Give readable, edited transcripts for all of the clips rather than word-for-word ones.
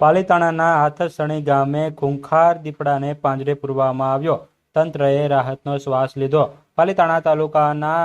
પાલીતાણાના હાથસણી ગામે ખૂંખાર દીપડાને પાંજરે પૂરવામાં આવ્યો. તંત્રએ રાહતનો શ્વાસ લીધો. પાલીતાણા તાલુકાના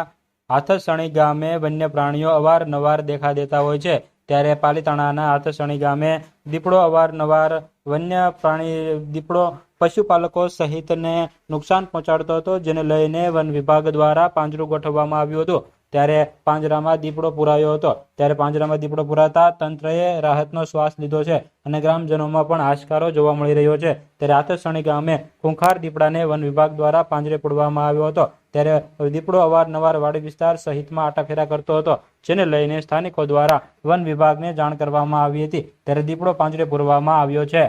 હાથસણી ગામે વન્ય પ્રાણીઓ અવારનવાર દેખા દેતા હોય છે. ત્યારે પાલીતાણાના હાથસણી ગામે દીપડો અવારનવાર વન્ય પ્રાણી દીપડો પશુપાલકો સહિતને નુકસાન પહોંચાડતો હતો, જેને લઈને વન વિભાગ દ્વારા પાંજરું ગોઠવવામાં આવ્યું હતું. ત્યારે પાંજરામાં દીપડો પુરાયો હતો. ત્યારે પાંજરામાં દીપડો પુરાતા તંત્રએ રાહતનો શ્વાસ લીધો છે અને ગ્રામજનોમાં પણ હાશકારો જોવા મળી રહ્યો છે. ત્યારે હાથસણી ગામે ખૂંખાર દીપડાને વન વિભાગ દ્વારા પાંજરે પૂરવામાં આવ્યો હતો. ત્યારે દીપડો અવારનવાર વાડી વિસ્તાર સહિતમાં આટાફેરા કરતો હતો, જેને લઈને સ્થાનિકો દ્વારા વન વિભાગને જાણ કરવામાં આવી હતી. ત્યારે દીપડો પાંજરે પૂરવામાં આવ્યો છે.